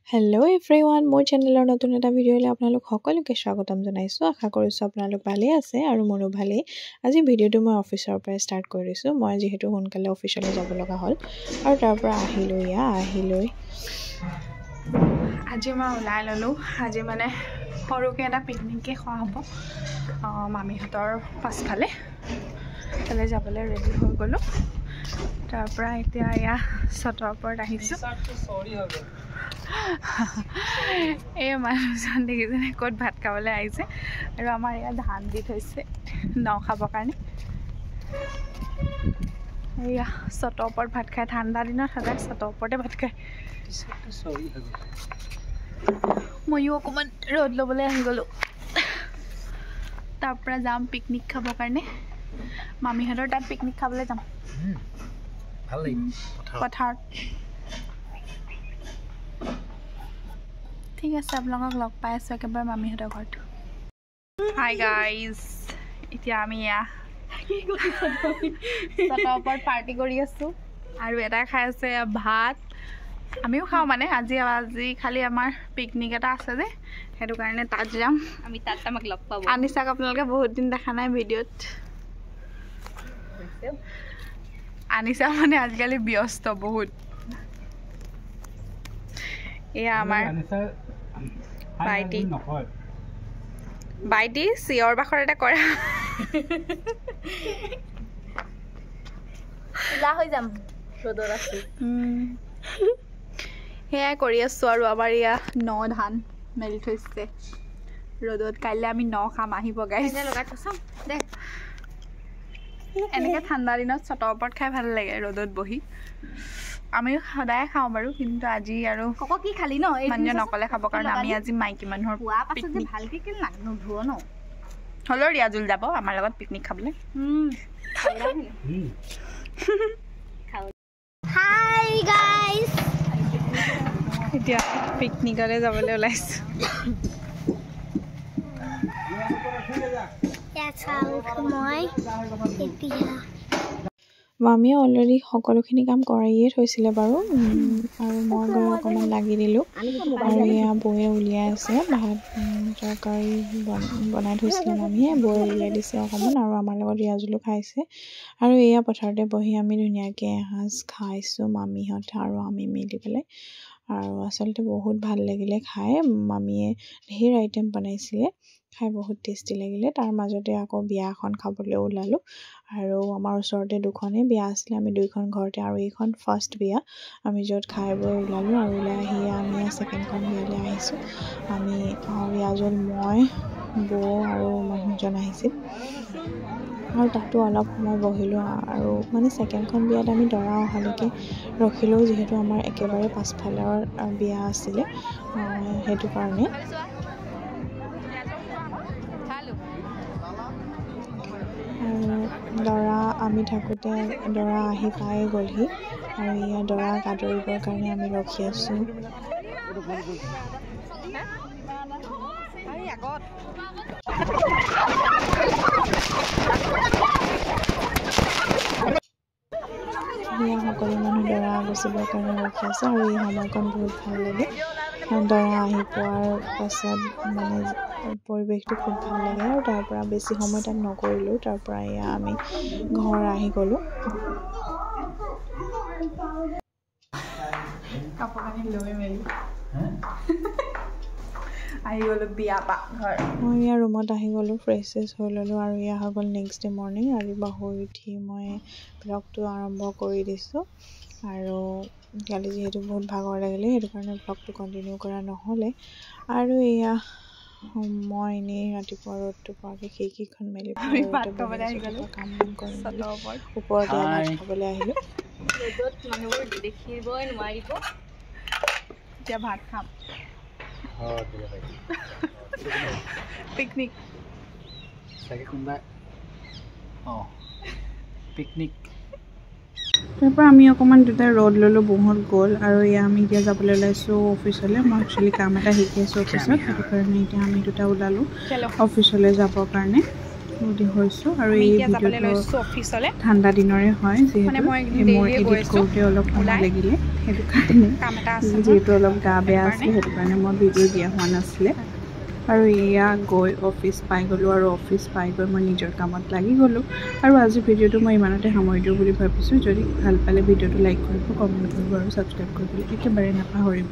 Hello' everyone, মোৰ চেনেলৰ নতুন এটা ভিডিঅ'লৈ আপোনালোক সকলোকে স্বাগতম জনাইছোঁ। আশা কৰিছোঁ আপোনালোক ভালেই আছে আৰু মোৰো ভালেই। আজি ভিডিঅ'টো মই অফিচৰ পৰাই ষ্টাৰ্ট কৰিছোঁ। মই যিহেতু সোনকালে অফিচলৈ যাব লগা হ'ল আৰু তাৰ পৰা আহিলৈ আজি মই ওলাই ল'লোঁ। আজি মানে সৰুকৈ এটা পিকনিকে খোৱা হ'ব মামীহঁতৰ পাছফালে। তালৈ যাবলৈ ৰেডি হৈ গ'লোঁ। তাৰ পৰা এতিয়া এয়া ছটৰ ওপৰত আহিছোঁ। এই মানুহজন দেখিছেনে ক'ত ভাত খাবলৈ আহিছে আৰু আমাৰ ইয়াত ধান দি থৈছে ন খাবৰ কাৰণে। এয়া ছটৰ ওপৰত ভাত খাই, ঠাণ্ডা দিনত সদায় ছটৰ ওপৰতে ভাত খায়। ময়ো অকণমান ৰ'দ ল'বলৈ আহি গ'লোঁ। তাৰ পৰা যাম পিকনিক খাবৰ কাৰণে। মামীহঁতৰ তাত পিকনিক খাবলৈ যাম পথাৰত। ঠিক আছে, আপোনালোকক লগ পাই আছোঁ একেবাৰে মামীহঁতৰ ঘৰত। হাই গাইজ, এতিয়া আমি ছটৰ ওপৰত পাৰ্টি কৰি আছোঁ আৰু এটা খাই আছে ভাত। আমিও খাওঁ মানে আজি খালি আমাৰ পিকনিক এটা আছে যে, সেইটো কাৰণে তাত যাম। আমি তাত আমাক লগ পাব। আনিছাক আপোনালোকে বহুত দিন দেখা নাই ভিডিঅ'ত। আনিছা মানে আজিকালি ব্যস্ত বহুত। এয়া আমাৰ বাইটি চিঞৰ বাখৰ এটা কৰা। হৈ যাম ৰ'দত আছোঁ। সেয়াই কৰি আছোঁ আৰু আমাৰ এয়া ন ধান মেলি থৈছে ৰ'দত। কাইলৈ আমি ন খাম, আহিব গাইজ। লগাই থৈছোঁ দে। এনেকৈ ঠাণ্ডা দিনত ছটৰ ওপৰত খাই ভাল লাগে ৰ'দত বহি। আমি সদায় খাওঁ বাৰু, কিন্তু আজি আৰু কি খালি ন মানুহজন অকলে খাবৰ কাৰণে আমি আজি মাইকী মানুহৰ পিকনিক। ভালকৈ কেলে নুধুৱ ন? হ'লেও ৰিয়াজুল যাব আমাৰ লগত পিকনিক খাবলৈ। হাই গাইজ, এতিয়া পিকনিকলৈ যাবলৈ ওলাইছোঁ। মামীয়ে অলৰেডি সকলোখিনি কাম কৰিয়ে থৈছিলে বাৰু, আৰু মই গৈ অকণমান লাগি দিলোঁ। আৰু এয়া বৌয়ে উলিয়াই আছে ভাত তৰকাৰী বনাই থৈছিলে মামীয়ে। বৌয়ে উলিয়াই দিছে অকণমান আৰু আমাৰ লগত ৰিয়াজুলো খাইছে। আৰু এয়া পথাৰতে বহি আমি ধুনীয়াকৈ এসাঁজ খাইছোঁ মামীহঁত আৰু আমি মিলি পেলাই। আৰু আচলতে বহুত ভাল লাগিলে খাই। মামীয়ে ঢেৰ আইটেম বনাইছিলে, খাই বহুত টেষ্টি লাগিলে। তাৰ মাজতে আকৌ বিয়া এখন খাবলৈ ওলালোঁ আৰু আমাৰ ওচৰতে দুখনেই বিয়া আছিলে। আমি দুইখন ঘৰতে, আৰু এইখন ফাৰ্ষ্ট বিয়া আমি য'ত খাই বৈ ওলালোঁ। আৰু ওলাই আহি আমি ছেকেণ্ডখন বিয়ালৈ আহিছোঁ। আমি ৰিয়াজুল, মই, বৌ আৰু মানুহজন আহিছিল আৰু তাতো অলপ সময় বহিলোঁ। আৰু মানে ছেকেণ্ডখন বিয়াত আমি দৰা অহালৈকে ৰখিলোঁ, যিহেতু আমাৰ একেবাৰে পাছফালৰ বিয়া আছিলে, সেইটো কাৰণে। আৰু দৰা আমি থাকোঁতে দৰা আহি পাই গ'লহি আৰু এয়া দৰাক আদৰিবৰ কাৰণে আমি ৰখি আছোঁ। সেয়া সকলো মানুহ দৰা গুচিবৰ কাৰণে ৰখি আছে আৰু এই সময়কণ বহুত ভাল লাগে। দৰা আহি পোৱাৰ পাছত মানে পৰিৱেশটো খুব ভাল লাগে। আৰু তাৰ পৰা বেছি সময় তাত নকৰিলোঁ। তাৰ পৰা এয়া আমি ঘৰ আহি গ'লোঁ। কাপোৰ কানি লৈ মেলি আহি গ'লোঁ বিয়া পা ঘৰ। মই ইয়াৰ ৰুমত আহি গ'লোঁ, ফ্ৰেছ হৈ ল'লোঁ আৰু এয়া হৈ গ'ল নেক্সট ডে মৰ্ণিং। ৰাতিপুৱা শুই উঠি মই ব্লগটো আৰম্ভ কৰি দিছোঁ। আৰু কালি যিহেতু বহুত ভাগৰ লাগিলে, সেইটো কাৰণে ব্লগটো কণ্টিনিউ কৰা নহ'লে। আৰু এয়া মই এনেই ৰাতিপুৱা ৰ'দটো পোৱাকৈ খিৰিকীখন মেলি কাম বন কৰি মেলি ওপৰতে ভাত খাবলৈ আহিলোঁ। ৰ'দত মানুহবোৰ দেখিবই নোৱাৰিব। এতিয়া ভাত খাম। Picnic picnic. তাৰ পৰা আমি অকণমান দুটা ৰ'দ ল'লোঁ, বহুত গ'ল। আৰু এয়া আমি এতিয়া যাবলৈ ওলাইছোঁ অফিচলৈ। মই একচুৱেলি কাম এটা শিকি আছোঁ অফিচত, সেইটো কাৰণে এতিয়া আমি দুটা ওলালোঁ অফিচলৈ যাবৰ কাৰণে। ৰেডি হৈছোঁ আৰু এই ভিডিঅ'টো ঠাণ্ডা দিনৰে হয় যিহেতু মোৰ এডিট কৰোঁতে অলপ সময় লাগিলে সেইটো কাৰণে যিহেতু অলপ গা বেয়া আছিলে সেইটো কাৰণে মই ভিডিঅ' দিয়া হোৱা নাছিলে আৰু এয়া গৈ অফিচ পাই গ'লোঁ আৰু অফিচ পাই গৈ মই নিজৰ কামত লাগি গ'লোঁ আৰু আজিৰ ভিডিঅ'টো মই ইমানতে সামৰি দিওঁ বুলি ভাবিছোঁ যদি ভাল পালে ভিডিঅ'টো লাইক কৰিব কমেণ্ট কৰিব আৰু ছাবস্ক্ৰাইব কৰিবলৈ একেবাৰে নাপাহৰিব